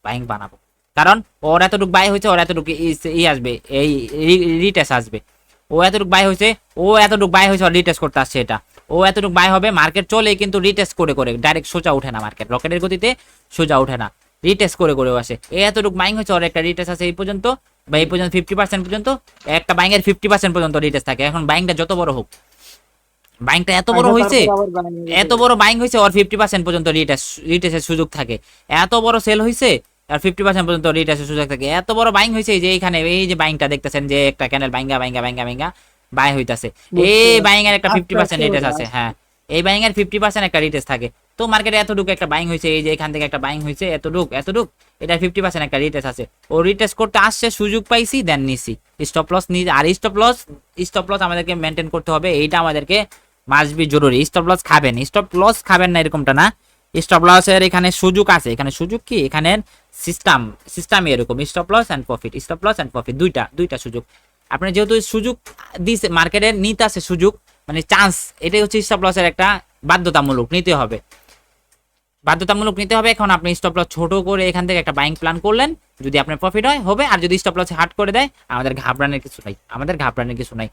বাইং বানাবো। কারণ ওর এতটুকু বাই হয়েছে, ওর এতটুকু আসবে, এই রিটেস্ট আসবে। ও এতটুকু বাই হয়েছে, ওর রিটেস্ট করতে আসছে, এটা ও এতটুকু বাই হবে, মার্কেট চলে কিন্তু রিটেস্ট করে করে ডাইরেক্ট সোজা ওঠে না, মার্কেট রকেটের গতিতে সোজা ওঠে না, রিটেস্ট করে করে আসে। এতটুকু বাইং হয়েছে, ওর একটা রিটেস্ট আছে এই পর্যন্ত, বা এই পর্যন্ত 50% পর্যন্ত, একটা বাইং এর 50% পর্যন্ত রিটেস্ট থাকে। এখন বাইংটা যত বড় হোক, বাইংটা এত বড় হয়েছে, এত বড় বাইং হয়েছে, ওর 50% পর্যন্ত রিটেস্টের সুযোগ থাকে। এত বড় সেল হয়েছে, আর 50% পর্যন্ত রিটেস্টের সুযোগ থাকে। এত বড় বাইং হয়েছে যে এইখানে এই যে বাইংটা দেখতেছেন, যে একটা ক্যান্ডেল বাইঙ্গা বাই হইতাছে, এই বাইং এর একটা 50% রিটেস্ট আছে। হ্যাঁ, এই বাইং এর 50% একটা রিটেস্ট থাকে। তো মার্কেটে এতটুকু একটা বাইং হয়েছে, এই যে এখান থেকে একটা বাইং হয়েছে, এতটুক এটা 50% একটা রিটেস্ট আছে। ও রিটেস্ট করতে আসছে, সুযোগ পাইছি, দেন নিছি স্টপ লস নিয়ে। আর স্টপ লস আমাদেরকে মেনটেন করতে হবে, এইটা আমাদেরকে মাস্ট বি জরুরি। স্টপ লস খাবেন না এরকমটা না, স্টপ লসের এখানে সুযোগ আছে। এখানে সুযোগ কি, এখানে সিস্টেম এরকম স্টপ লস এন্ড প্রফিট দুইটা সুযোগ। আপনি যেহেতু সুযোগ দিছে, মার্কেটের নিতে আছে সুযোগ, মানে চান্স, এটাই হচ্ছে স্টপ লসের একটা বাধ্যতামূলক নিতে হবে। এখন আপনি স্টপ লস ছোট করে এখান থেকে একটা বাইং প্ল্যান করলেন, যদি আপনার প্রফিট হয় হবে, আর যদি স্টপ লস হার্ড করে দেয়, আমাদের ঘাবড়ানোর কিছু নাই।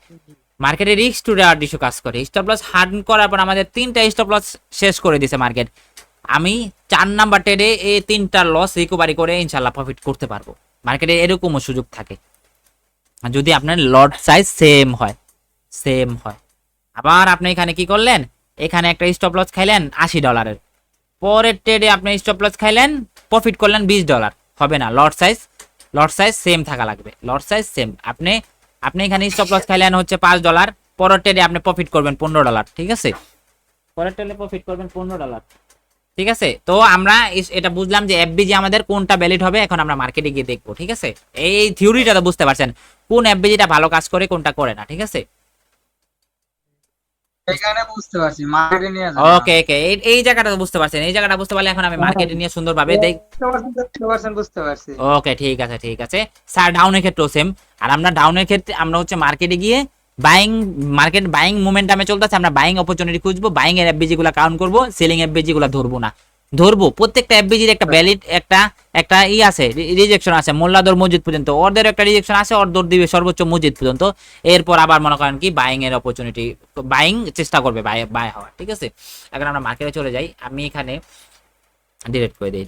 মার্কেটে রিস্ক টু রেওয়ার্ড ইস্যু কাজ করে। স্টপ লস হার্ড করার পর আমাদের 3টা স্টপ লস শেষ করে দিছে মার্কেট। আমি 4 নাম্বার ট্রেডে এই 3টা লস রিকভারি করে ইনশাল্লাহ প্রফিট করতে পারবো। মার্কেটে এরকমও সুযোগ থাকে যদি আপনার লট সাইজ সেম হয়। আবার আপনি এখানে কি করলেন, এখানে একটা স্টপ লস খাইলেন $80, পরের ট্রেডে আপনি স্টপ লস খাইলেন, প্রফিট করলেন $20, হবে না। লট সাইজ সেম থাকা লাগবে, আপনি এখানে স্টপ লস খাইলেন হচ্ছে $5, পরের ট্রেডে আপনি প্রফিট করবেন $15, ঠিক আছে, পরের ট্রেডে প্রফিট করবেন $15, ঠিক আছে। তো আমরা এটা বুঝলাম যে এফবিজি আমাদের কোনটা ভ্যালিড হবে, এখন আমরা মার্কেটে গিয়ে দেখবো, ঠিক আছে। এই থিওরিটা তো বুঝতে পারছেন, কোন এফবিজিটা ভালো কাজ করে, কোনটা করে না, ঠিক আছে। এখানে বুঝতে পারছি, মার্কেটে নিয়ে যান। ওকে এই জায়গাটা বুঝতে পারছেন, এই জায়গাটা বুঝতে পারলে এখন আমি মার্কেটে নিয়ে সুন্দরভাবে দেখ। 100% বুঝতে পারছি। ওকে ঠিক আছে স্যার, ডাউনের ক্ষেত্রেও সেম। আর আমরা ডাউনের ক্ষেত্রে আমরা হচ্ছে মার্কেটে গিয়ে বাইং মোমেন্টামে চলতেছে, আমরা বাইং অপরচুনিটি খুঁজবো, বাইং এর এফবিজি গুলা কাউন্ট করবো, সেলিং এফবিজি গুলা ধরবো প্রত্যেকটা এফবিজির একটা ভ্যালিড একটা আছে, রিজেকশন আছে, মোল্লাদর মসজিদ পর্যন্ত, ওদের একটা রিজেকশন আছে, ওর দর দিবে সর্বোচ্চ মসজিদ পর্যন্ত। এরপর আবার মনে করেন কি বাইং এর অপরচুনিটি, বাইং চেষ্টা করবে বাই হওয়ার, ঠিক আছে। এখন আমরা মার্কেটে চলে যাই, আমি এখানে ডিলিট করে দিই।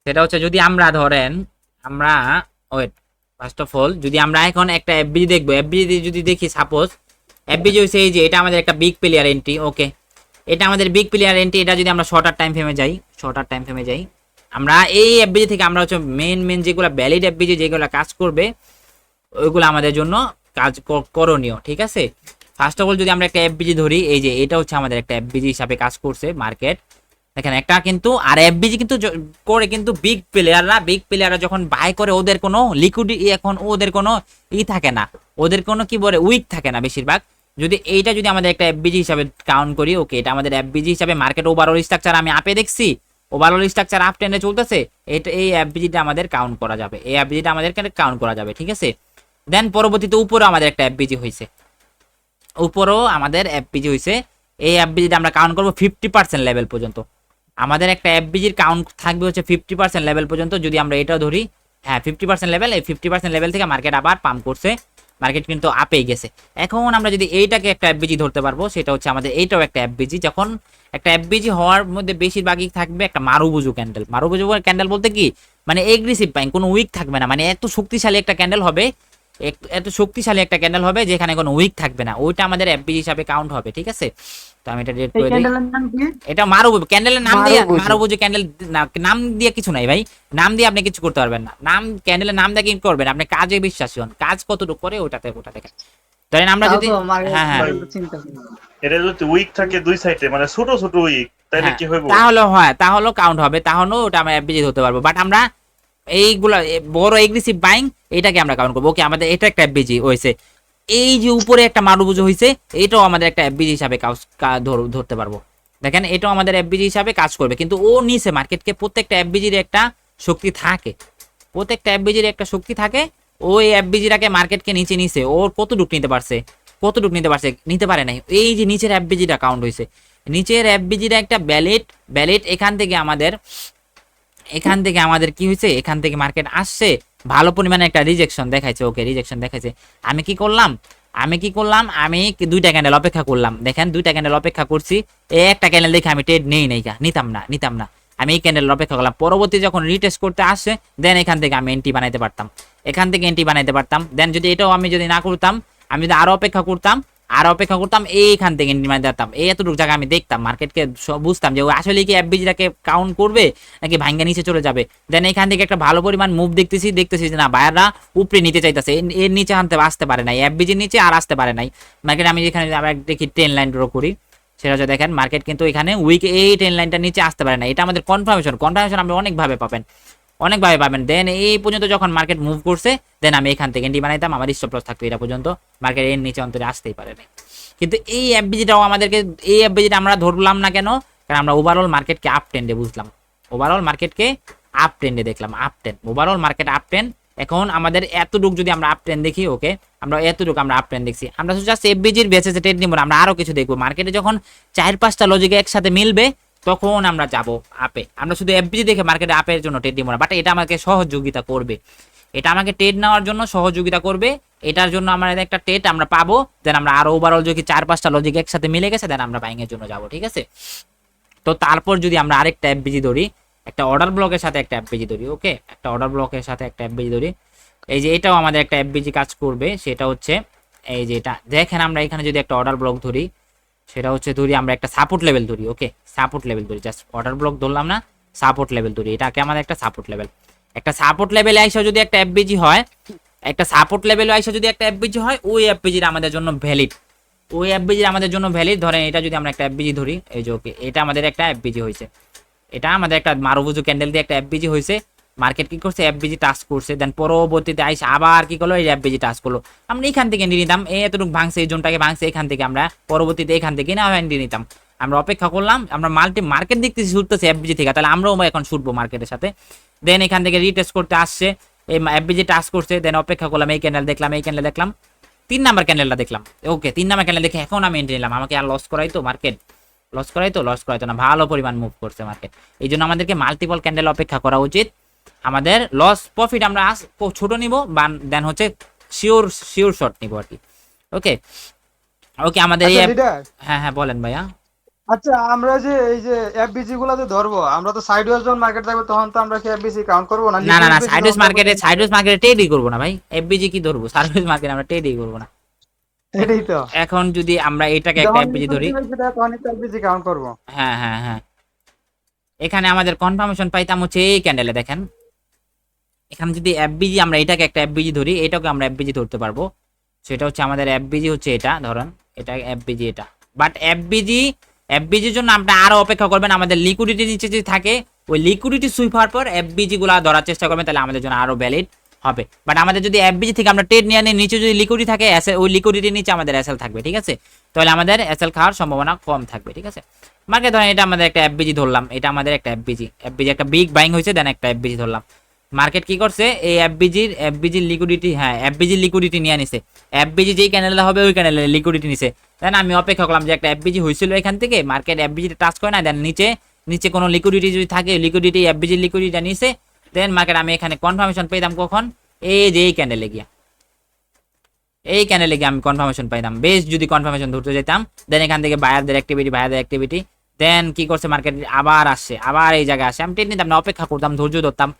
সেটা হচ্ছে যদি আমরা ধরেন ওয়েট, ফার্স্ট অফ অল যদি আমরা এখন একটা এফবিজি দেখবো, এফবিজি যদি দেখি, সাপোজ এফবিজি হচ্ছে এই যে, এটা আমাদের একটা বিগ প্লেয়ার এন্ট্রি, ওকে, এটা আমাদের বিগ প্লেয়ার এন্ট্রি। এটা যদি আমরা শর্টার টাইম ফ্রেমে যাই, আমরা এই এফবিজি থেকে আমরা হচ্ছে মেন যেগুলো ভ্যালিড এফবিজি, যেগুলো কাজ করবে, ওইগুলো আমাদের জন্য কাজ করণীয়, ঠিক আছে। ফার্স্ট অফ অল যদি আমরা একটা এফবিজি ধরি, এই যে এটা হচ্ছে আমাদের একটা এফবিজি হিসাবে কাজ করছে মার্কেট, দেখেন একটা কিন্তু, আর এফবিজি কিন্তু করে কিন্তু বিগ প্লেয়াররা যখন বাই করে, ওদের কোনো লিকুইডিটি, এখন ওদের কোনো থাকে না, ওদের কোনো কি বলে উইক থাকে না বেশিরভাগ। যদি এইটা যদি আমাদের একটা এফবিজি হিসাবে কাউন্ট করি, ওকে, এটা আমাদের এফবিজি হিসাবে মার্কেট ওভারঅল স্ট্রাকচার আমি আপে দেখছি, ওভারঅল স্ট্রাকচার আপ ট্রেন্ডে চলতেছে, এই এফবিজিটা আমাদের কাউন্ট করা যাবে, ঠিক আছে। দেন পরবর্তীতে উপরেও আমাদের একটা এফবিজি হয়েছে, এই এফবিজিটা আমরা কাউন্ট করবো 50% লেভেল পর্যন্ত। আমাদের একটা এফবিজির কাউন্ট থাকবে হচ্ছে 50% লেভেল পর্যন্ত। যদি আমরা এটাও ধরি, হ্যাঁ 50% লেভেল, এই 50% লেভেল থেকে মার্কেট আবার পাম্প করছে, মার্কেট কিন্তু আপেই গেছে। এখন আমরা যদি এইটাকে একটা এফবিজি ধরতে পারবো, সেটা হচ্ছে আমাদের এইটাও একটা এফবিজি। যখন একটা এফবিজি হওয়ার মধ্যে বেশিরভাগই থাকবে একটা মারুবুজু ক্যান্ডেল বলতে কি, মানে এগ্রেসিভ বাইং, কোনো উইক থাকবে না, মানে এত শক্তিশালী একটা ক্যান্ডেল হবে যেখানে কোনো উইক থাকবে না, ওইটা আমাদের এফবিজি হিসাবে কাউন্ট হবে, ঠিক আছে। তো আমি এটা ডিলিট করে দিই। এটা মারুবুজু ক্যান্ডেলের নাম দিয়ে, মারুবুজু ক্যান্ডেল নাম দিয়ে কিছু নাই ভাই, নাম দিয়ে আপনি কিছু করতে পারবেন না, ক্যান্ডেলের নাম দিয়ে কি করবেন, আপনি কাজে বিশ্বাসী হন, কাজ কতটুকু করে ওটা দেখেন। ধরেন আমরা যদি হ্যাঁ এটা যদি উইক থাকে দুই সাইডে, মানে ছোট উইক, তাহলে কি হইব, তাহলে কাউন্ট হবে, তাহলে ওটা আমরা এফবিজি ধরতে পারবো। বাট আমরা এইগুলা বড় এগ্রেসিভ বাইং, এটাকে আমরা কাউন্ট করবো, ওকে, আমাদের এটা একটা এফবিজি হয়েছে। এই যে উপরে একটা মারুবুজ হয়েছে, এটাও আমাদের একটা এফবিজি হিসাবে ধরতে পারবো। দেখেন এটাও আমাদের এফবিজি হিসাবে কাজ করবে, কিন্তু ও নিচে মার্কেটকে প্রত্যেকটা এফবিজির একটা শক্তি থাকে, প্রত্যেকটা এফবিজির একটা শক্তি থাকে। ওই এফবিজিটাকে মার্কেটকে নিচে নিচে ওর কতটুক নিতে পারছে, কতটুক নিতে পারছে, নিতে পারে নাই। এই যে নিচের এফবিজিটা কাউন্ট হয়েছে, নিচের এফবিজিটা একটা ব্যালেট এখান থেকে আমাদের কি হয়েছে, এখান থেকে মার্কেট আসছে, ভালো পরিমাণে একটা রিজেকশন দেখাইছে। ওকে, রিজেকশন দেখাইছে। আমি কি করলাম, আমি দুইটা ক্যান্ডেল অপেক্ষা করলাম। দেখেন দুইটা ক্যান্ডেল অপেক্ষা করছি, এই একটা ক্যান্ডেল দেখে আমি ট্রেড নেই নিতাম না। আমি এই ক্যান্ডেল অপেক্ষা করলাম, পরবর্তী যখন রিটেস্ট করতে আসে দেন এখান থেকে আমি এন্ট্রি বানাইতে পারতাম। দেন যদি এটাও আমি যদি না করতাম, আমি যদি আরো অপেক্ষা করতাম এইখান থেকে এন্ট্রি বানাইতে পারতাম। এই এতটুকু জায়গা আমি দেখতাম, মার্কেটকে বুঝতাম যে ও আসলে কি এফবিজিটাকে কাউন্ট করবে নাকি ভাঙ্গা নিচে চলে যাবে। দেন এখান থেকে একটা ভালো পরিমাণ মুভ দেখতেছি যে না বায়াররা উপরে নিতে চাইতেছে, এর নিচে আসতে পারে নাই, এফবিজির নিচে আর আসতে পারে নাই মার্কেট। আমি যেখানে আবার দেখি ট্রেন লাইন ড্র করি, সেটা হচ্ছে দেখেন মার্কেট কিন্তু এখানে উইক এই ট্রেন লাইনটা নিচে আসতে পারে না। এটা আমাদের কনফার্মেশন আপনি অনেকভাবে পাবেন। দেন এই পর্যন্ত যখন মার্কেট মুভ করছে দেন আমি এখান থেকে এন্ট্রি বানাইতাম, আমার স্টপ লস থাকতো এটা পর্যন্ত, মার্কেট এর নিচে অন্তরে আসতেই পারে না। কিন্তু এই এফবিজিটাও আমাদেরকে, এই এফবিজিটা আমরা ধরলাম না কেন, কারণ আমরা ওভারঅল মার্কেটকে আপ ট্রেন্ডে বুঝলাম, ওভারঅল মার্কেটকে আপ ট্রেন্ডে দেখলাম, ওভারঅল মার্কেট আপ ট্রেন্ড। এখন আমাদের এতটুকু যদি আমরা আপ ট্রেন্ড দেখি, ওকে আমরা এতটুকু আমরা আপ ট্রেন্ড দেখছি, আমরা জাস্ট এফবিজির বেসিসে ট্রেড নিব না, আমরা আরো কিছু দেখবো। মার্কেটে যখন 4-5টা লজিক একসাথে মিলবে তখন আমরা যাব আপে। আমরা শুধু এফবিজি দেখে মার্কেটে আপের জন্য ট্রেড নিব না, বাট এটা আমাকে সহযোগিতা করবে, এটা আমাকে ট্রেড নেওয়ার জন্য সহযোগিতা করবে। এটার জন্য আমাদের একটা ট্রেড আমরা পাবো, দেন আমরা আরো ওভারঅল যদি 4-5টা লজিক একসাথে মিলে গেছে দেন আমরা বাইং এর জন্য যাব, ঠিক আছে। তো তারপর যদি আমরা আরেকটা এফবিজি ধরি, একটা অর্ডার ব্লকের সাথে একটা এফবিজি ধরি, ওকে একটা অর্ডার ব্লকের সাথে একটা এফবিজি ধরি, এই যে এটাও আমাদের একটা এফবিজি কাজ করবে। সেটা হচ্ছে এই যে এটা দেখেন, আমরা এখানে যদি একটা অর্ডার ব্লক ধরি, সেটা হচ্ছে ধরি আমরা একটা সাপোর্ট লেভেল ধরি, ওকে সাপোর্ট লেভেল ধরি, জাস্ট অর্ডার ব্লক ধরলাম না, সাপোর্ট লেভেল ধরি, এটাকে আমাদের একটা সাপোর্ট লেভেলে আইসা যদি একটা এফবিজি হয়, একটা সাপোর্ট লেভেলে আইসা যদি একটা এফবিজি হয়, ওই এফবিজির আমাদের জন্য ভ্যালিড, ধরেন এটা যদি আমরা একটা এফবিজি ধরি, এই যে ওকে এটা আমাদের একটা এফবিজি হয়েছে, এটা আমাদের একটা মারুবুজু ক্যান্ডেল দিয়ে একটা এফবিজি হয়েছে। মার্কেট কি করছে, এফবিজি টাচ করছে, দেন পরবর্তীতে আইসা আবার কি করলো, এই এফবিজি টাচ করলো, আমরা এখান থেকে নিয়ে নিতাম, এতটুকু ভাঙছে, এই জোনটাকে ভাঙছে, এখান থেকে আমরা পরবর্তীতে এখান থেকে না নিয়ে নিতাম। আমরা অপেক্ষা করলাম, আমরা মার্কেট দেখতেছি ছুটতেছে এফবিজি থেকে, তাহলে আমরাও এখন ছুটবো মার্কেটের সাথে। দেন এখান থেকে রিটেস্ট করতে আসছে, এই এফবিজি টাচ করছে, দেন অপেক্ষা করলাম, এই ক্যান্ডেল দেখলাম, 3 নাম্বার ক্যান্ডেলটা দেখলাম, ওকে 3 নাম্বার ক্যান্ডেল দেখে এখন আমি এন্ট্রি নিলাম। আমাকে আর লস করাইতো মার্কেট, লস করাইতো না, ভালো পরিমাণ মুভ করছে মার্কেট। এই জন্য আমাদেরকে মাল্টিপল ক্যান্ডেল অপেক্ষা করা উচিত। আমাদের লস প্রফিট আমরা ছোট নিব, দেন হচ্ছে শিওর শর্ট নিব আর কি, ওকে আমাদের এই হ্যাঁ বলেন ভাইয়া। আচ্ছা, আমরা যে এই যে এফবিজি গুলা যে ধরবো, আমরা তো সাইডওয়েজ যখন মার্কেট থাকবে তখন তো আমরা কি এফবিজি কাউন্ট করবো না? না সাইডওয়েজ মার্কেটে ট্রেডই করব না ভাই, এফবিজি কি ধরবো, সাইডওয়েজ মার্কেটে আমরা ট্রেডই করব না। এটাই তো, এখন যদি আমরা এটাকে একটা এফবিজি ধরি, তখন এফবিজি কাউন্ট করবো। হ্যাঁ এখানে আমাদের কনফার্মেশন পাইতাম হচ্ছে এই ক্যান্ডেলে, দেখেন এখানে যদি এফবিজি আমরা এটাকে একটা এফবিজি ধরি, এটাকে আমরা এফবিজি ধরতে পারবো। সেটা হচ্ছে আমাদের এফবিজি হচ্ছে এটা, ধরেন এটা এফবিজি, এটা বাট এফবিজির জন্য আপনি আরো অপেক্ষা করবেন। আমাদের লিকুইডিটি নিচে যদি থাকে, ওই লিকুইডিটি সুইপ হওয়ার পর এফবিজি গুলা ধরার চেষ্টা করবেন, তাহলে আমাদের জন্য আরো ভ্যালিড হবে। বাট আমাদের যদি এফবিজি থেকে আমরা ট্রেড নিয়ে আনি, নিচে যদি লিকুইডিটি থাকে, ওই লিকুইডিটির নিচে আমাদের এসএল থাকবে, ঠিক আছে, তাহলে আমাদের এসএল খাওয়ার সম্ভাবনা কম থাকবে, ঠিক আছে। মার্কেট ধরেন এটা আমাদের একটা এফবিজি ধরলাম, এটা আমাদের একটা এফবিজি একটা বিগ বাইং হয়েছে, দেন একটা এফবিজি ধরলাম। মার্কেট কি করছে, এই এফবিজির লিকুইডিটি নিয়ে নিছে, এফবিজি যেই ক্যান্ডেলটা হবে ওই ক্যান্ডেলের লিকুইডিটি নিছে। দেন আমি অপেক্ষা করলাম যে একটা এফবিজি হয়েছিল এখান থেকে, মার্কেট এফবিজিটা টাচ করে না, দেন নিচে কোনো লিকুইডিটি যদি থাকে, এফবিজির লিকুইডিটিটা নিছে, দেন মার্কেট আমি এখানে কনফার্মেশন পেতাম কখন, এই যে এই ক্যান্ডেলে গিয়ে আমি কনফার্মেশন পাইতাম। বেশ যদি কনফার্মেশন ধরতে যেতাম, দেন এখান থেকে বায়ারদের অ্যাক্টিভিটি, দেন কি করছে মার্কেট আবার আসছে, আবার এই জায়গায় আসে, আমি ট্রেড নিতাম না, অপেক্ষা করতাম, ধৈর্য ধরতাম।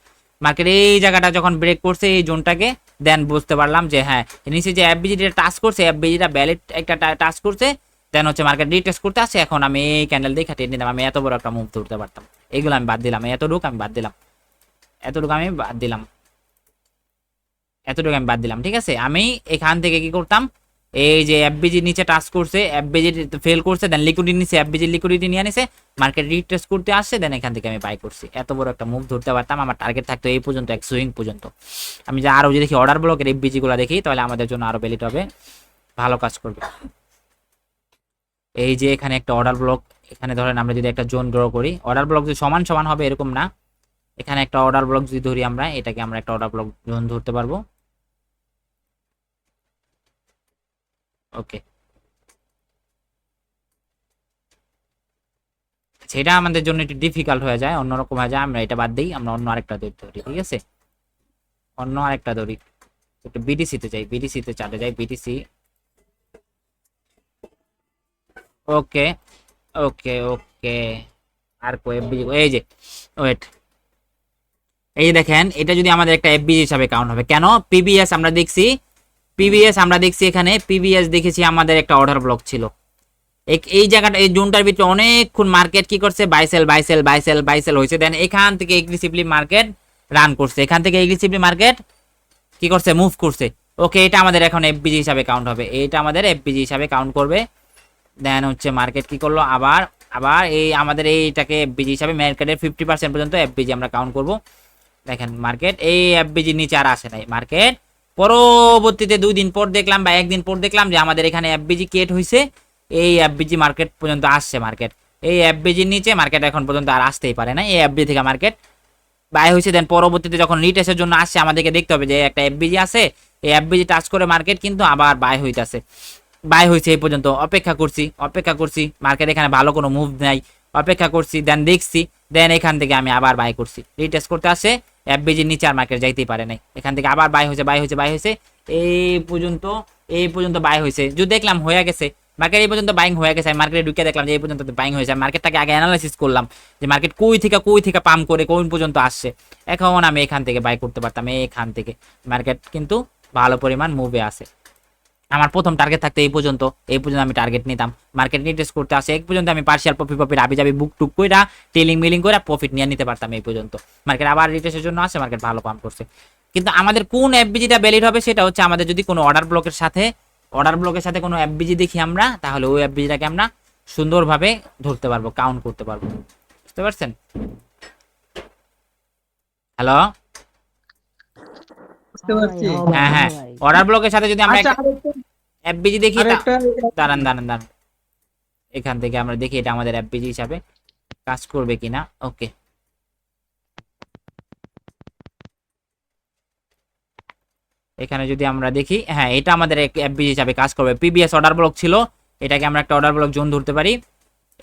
মার্কেট এই জায়গাটা যখন ব্রেক করছে এই জোনটাকে, দেন বুঝতে পারলাম যে হ্যাঁ নিচে যে এফবিজিটা টাচ করছে, এফবিজিটা ভ্যালিড একটা টাচ করছে, দেন হচ্ছে মার্কেট রিটেস্ট করতে আসছে। এখন আমি এই ক্যান্ডেল দেখে ট্রেড নিতাম, আমি এত বড় একটা মুভ ধরতে পারতাম। এইগুলো আমি বাদ দিলাম, এতটুকু আমি বাদ দিলাম, ঠিক আছে। আমি এখান থেকে কি করতাম, এই যে এফবিজি নিচে টাচ করছে, এফবিজি ফেল করছে, দেন লিকুইডিটি নিচে, এফবিজি লিকুইডিটি নিয়ে নিছে, মার্কেট রিটেস্ট করতে আসছে, দেন এখান থেকে আমি বাই করছি। এত বড় একটা মুভ ধরতে পারতাম, আমার টার্গেট থাকতো এই পর্যন্ত, এক সুইং পর্যন্ত। আমি যে আরো যদি দেখি অর্ডার ব্লকের এফবিজি গুলো দেখি, তাহলে আমাদের জন্য আরো ভ্যালিড হবে। ভালো কাজ করবে। এই যে এখানে একটা অর্ডার ব্লক, এখানে ধরেন আমরা যদি একটা জোন ড্র করি, অর্ডার ব্লক যে সমান সমান হবে এরকম না, এখানে একটা অর্ডার ব্লক যদি ধরি আমরা, এটাকে আমরা একটা অর্ডার ব্লক জোন ধরতে পারবো। ওকে, সেটা আমাদের জন্য একটু ডিফিকাল্ট হয়ে যায়, অন্যরকম হয়ে যায়, আমরা এটা বাদ দিই, আমরা অন্য আরেকটা ধরি, ঠিক আছে, অন্য আরেকটা ধরি, একটু বিটিসিতে যাই, বিটিসিতে চাটে যাই, বিটিসি। ওকে ওকে ওকে, আর কো এফবিজি, এই যে ওয়েট, এই যে দেখেন এটা যদি আমাদের একটা এফবিজি হিসাবে কাউন্ট হবে, কেন পিবিএস আমরা দেখছি, পিবিএস আমরা দেখছি, এখানে পিবিএস দেখেছি আমাদের একটা অর্ডার ব্লক ছিল, এই জায়গাটা এই জোনটার ভিতরে অনেকক্ষণ মার্কেট কি করছে, বাইসেল বাইসেল বাইসেল বাইসেল হয়েছে, দেন এখান থেকে এগ্রেসিভলি মার্কেট রান করছে, এখান থেকে এগ্রেসিভলি মার্কেট কি করছে, মুভ করছে। ওকে, এটা আমাদের এখন এফবিজি হিসাবে কাউন্ট হবে, এটা আমাদের এফবিজি হিসাবে কাউন্ট করবে। দেন হচ্ছে মার্কেট কি করলো, আবার আবার এই আমাদের এইটাকে এফবিজি হিসাবে, মার্কেটের 50% পর্যন্ত এফবিজি আমরা কাউন্ট করব। দেখেন মার্কেট এই এফবিজির নিচে আর আসে নাই, মার্কেট পরবর্তীতে 2 দিন পর দেখলাম বা 1 দিন পর দেখলাম যে আমাদের এখানে এফবিজি ক্রিয়েট হয়েছে, এই এফবিজি মার্কেট পর্যন্ত আসছে, মার্কেট এই এফবিজির নিচে মার্কেট এখন পর্যন্ত আর আসতেই পারে না, এই এফবিজি থেকে মার্কেট বাই হয়েছে। দেন পরবর্তীতে যখন রিটেস্টের জন্য আসছে, আমাদেরকে দেখতে হবে যে একটা এফবিজি আছে, এই এফবিজি টাচ করে মার্কেট কিন্তু আবার বাই হইতাছে, বাই হয়েছে এই পর্যন্ত, অপেক্ষা করছি মার্কেট এখানে ভালো কোনো মুভ নাই, অপেক্ষা করছি, দেন দেখছি, দেন এখান থেকে আমি আবার বাই করছি, রিটেস্ট করতে আসে এফবিজির নিচে আর মার্কেট যাইতেই পারে নাই, এখান থেকে আবার বাই হয়েছে এই পর্যন্ত বাই হয়েছে, যদি দেখলাম হয়ে গেছে মার্কেট এই পর্যন্ত বাইং হয়ে গেছে, মার্কেটে ঢুকে দেখলাম যে এই পর্যন্ত বাইং হয়েছে, মার্কেটটাকে আগে অ্যানালাইসিস করলাম যে মার্কেট কই থেকে পাম্প করে কোন পর্যন্ত আসছে, এখন আমি এখান থেকে বাই করতে পারতাম, এখান থেকে মার্কেট কিন্তু ভালো পরিমাণ মুভে আসে। আমার প্রথম টার্গেট থাকতে এই পর্যন্ত আমি টার্গেট নিতাম, মার্কেট রিটেস্ট করতে আসে এক পর্যন্ত আমি পার্শিয়াল প্রফিট আবি যাবি বুক টুক কইরা টেলিং মিলিং করে প্রফিট নিয়ে নিতে পারতাম এই পর্যন্ত, মার্কেট আবার রিটেস্টের জন্য আসে, মার্কেট ভালো পাম্প করছে। কিন্তু আমাদের কোন এফবিজিটা ভ্যালিড হবে সেটা হচ্ছে আমাদের যদি কোনো অর্ডার ব্লকের সাথে কোনো এফবিজি দেখি আমরা, তাহলে ওই এফবিজিটাকে আমরা সুন্দরভাবে ধরতে পারবো, কাউন্ট করতে পারবো, বুঝতে পারছেন? হ্যালো, বুঝতে পারছি। হ্যাঁ হ্যাঁ, অর্ডার ব্লকের সাথে যদি আমরা আচ্ছা, এফবিজি দেখি, আরেকটা দাঁড়ান, এখান থেকে আমরা দেখি এটা আমাদের এফবিজি হিসাবে কাজ করবে কিনা। ওকে, এখানে যদি আমরা দেখি, হ্যাঁ এটা আমাদের এফবিজি হিসাবে কাজ করবে, পিবিএস অর্ডার ব্লক ছিল, এটাকে আমরা একটা অর্ডার ব্লক জোন ধরতে পারি,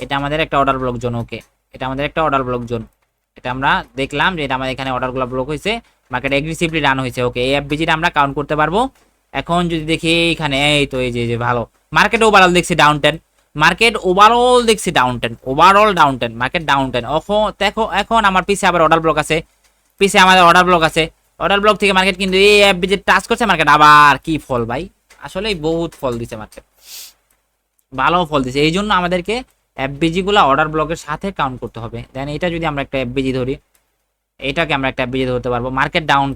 এটা আমাদের একটা অর্ডার ব্লক জোন। ওকে, এটা আমাদের একটা অর্ডার ব্লক জোন, এটা আমরা দেখলাম যে এটা আমাদের এখানে অর্ডারগুলো ব্লক হয়েছে, মার্কেট এগ্রেসিভলি রান হয়েছে। ওকে, এই এফবিজিটা আমরা কাউন্ট করতে পারবো। এখন যদি দেখি এখানে, এই তো এই যে ভালো মার্কেট ওভারঅল দেখছি down ten, overall down ten, market down ten. দেখো এখন আমার পিছে আবার অর্ডার ব্লক আছে, আমাদের অর্ডার ব্লক থেকে মার্কেট কিন্তু এই এফবিজি টাচ করছে, মার্কেট আবার কি ফল ভাই, আসলে বহুত ফল দিছে মার্কেট, ভালো ফল দিছে। এই জন্য আমাদেরকে এফবিজি গুলা অর্ডার ব্লকের সাথে কাউন্ট করতে হবে। দেন এটা যদি আমরা একটা এফবিজি ধরি, এটাকে আমরা একটা এফবিজি ধরতে পারবো, মার্কেট ডাউন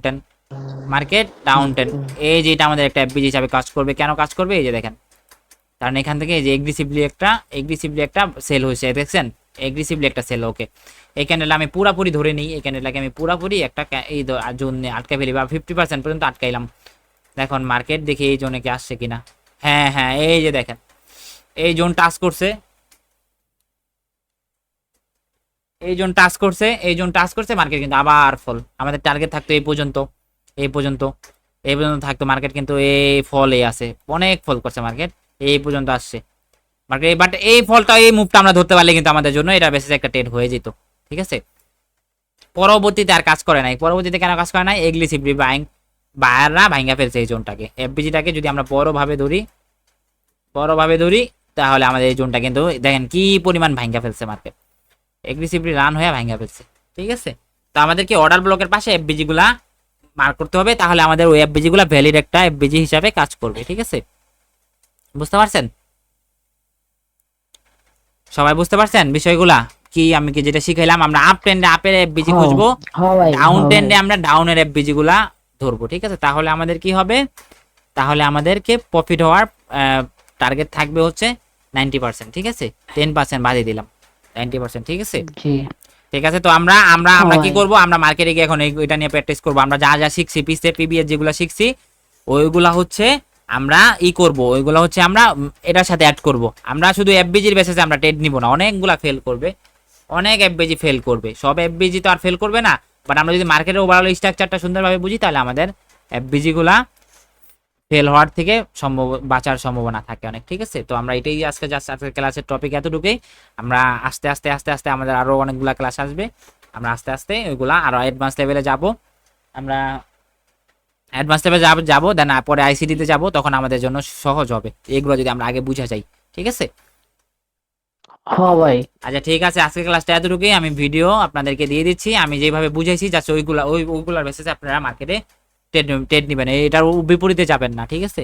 টেন, এই যে এটা আমাদের একটা এফবিজি হিসাবে কাজ করবে। কেন কাজ করবে, এই যে দেখেন, কারণ এখান থেকে এই যে এগ্রেসিভলি একটা সেল হয়েছে, দেখছেন, এগ্রেসিভলি একটা সেল। ওকে, এই ক্যান্ডেল আমি পুরাপুরি ধরে নিই, এই ক্যান্ডেলটাকে আমি পুরাপুরি একটা এই জোনে আটকে ফেলি, বা 50% পর্যন্ত আটকাইলাম। দেখুন মার্কেট দেখি এই জোনে কি আসছে কিনা, হ্যাঁ হ্যাঁ, এই যে দেখেন এই জোন টাচ করছে, এই জোন টাচ করছে, মার্কেট কিন্তু আবার ফল। আমাদের টার্গেট থাকতো এই পর্যন্ত থাকতো, মার্কেট কিন্তু এই ফলে আছে, অনেক ফল করছে মার্কেট, এই পর্যন্ত আসছে মার্কেট। বাট এই ফলটা, এই মুভটা আমরা ধরতে পারলে কিন্তু আমাদের জন্য এটা বেসিস একটা ট্রেড হয়ে যেত, ঠিক আছে। পরবর্তীতে আর কাজ করে নাই, পরবর্তীতে কেন কাজ করে নাই, এগ্রেসিভলি বায়াররা ভাঙ্গা ফেলছে এই জোনটাকে, এফবিজিটাকে যদি আমরা বড়ভাবে ধরি তাহলে আমাদের এই জোনটা কিন্তু দেখেন কি পরিমাণ ভাঙ্গা ফেলছে, মার্কেট এগ্রেসিভলি রান হয়ে ভাঙ্গা ফেলছে, ঠিক আছে। তো আমাদেরকে অর্ডার ব্লকের পাশে এফবিজি গুলা মার্ক করতে হবে, তাহলে আমাদের ওই এফবিজি গুলা ভ্যালিড একটা এফবিজি হিসাবে কাজ করবে, ঠিক আছে। বুঝতে পারছেন সবাই, বুঝতে পারছেন বিষয়গুলা কি, আমি কি যেটা শিখাইলাম, আমরা আপ ট্রেন্ডে আপের এফবিজি খুঁজবো, ডাউন ট্রেন্ডে আমরা ডাউনের এফবিজি গুলা ধরবো, ঠিক আছে। তাহলে আমাদের কি হবে, তাহলে আমাদেরকে প্রফিট হওয়ার টার্গেট থাকবে হচ্ছে 90%, ঠিক আছে, 10% বাদিয়ে দিলাম, 90%, ঠিক আছে। ঠিক আছে, তো আমরা কি করব, আমরা মার্কেটে গিয়ে এখন এটা নিয়ে প্র্যাকটিস করব, আমরা যা যা শিখছি পিসে পিবিএস যেগুলো শিখছি ওইগুলা হচ্ছে আমরা করব ওইগুলো হচ্ছে আমরা এটার সাথে অ্যাড করব। আমরা শুধু এফবিজির বেসিসে আমরা ট্রেড নিব না, অনেকগুলা ফেল করবে, অনেক এফবিজি ফেল করবে, সব এফবিজি তো আর ফেল করবে না। বাট আমরা যদি মার্কেটের ওভারঅল স্ট্রাকচারটা সুন্দরভাবে বুঝি তাহলে আমাদের এফবিজি গুলা ফেল হওয়ার থেকে বাঁচার সম্ভাবনা থাকে অনেক। ঠিক আছে, তো আমরা এটাই আজকে জাস্ট আজকের ক্লাসের টপিক এতটুকুই। আমরা আস্তে আস্তে আস্তে আস্তে আমাদের আরো অনেকগুলা ক্লাস আসবে, আমরা আস্তে আস্তে ওইগুলা আরো অ্যাডভান্স লেভেলে যাব। আমরা অ্যাডভান্স লেভেলে যাবো দেন পরে আইসিডি তে যাব, তখন আমাদের জন্য সহজ হবে এগুলো যদি আমরা আগে বুঝা যাই। ঠিক আছে, হ্যাঁ ভাই। আচ্ছা ঠিক আছে, আজকের ক্লাসটা এতটুকুই। আমি ভিডিও আপনাদেরকে দিয়ে দিচ্ছি, আমি যেভাবে বুঝাইছি জাস্ট ওইগুলার বেসিসে আপনারা মার্কেটে ট্রেড নেবেন, এটার বিপরীতে যাবেন না। ঠিক আছে,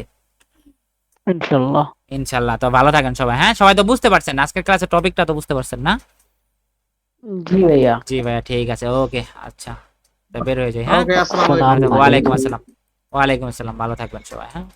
ইনশাল্লাহ। ইনশাল্লাহ। তো ভালো থাকেন সবাই। হ্যাঁ, সবাই তো বুঝতে পারছেন আজকের ক্লাসের টপিকটা তো বুঝতে পারছেন না? জি ভাইয়া। জি ভাইয়া, ঠিক আছে, ওকে, আচ্ছা, তো বের হয়ে যাই। হ্যাঁ, ওকে, আসসালামু আলাইকুম। আসসালামু ওয়ালাইকুম আলাইকুম। আসসালাম। ওয়ালাইকুম আসসালাম, ভালো থাকবেন সবাই। হ্যাঁ।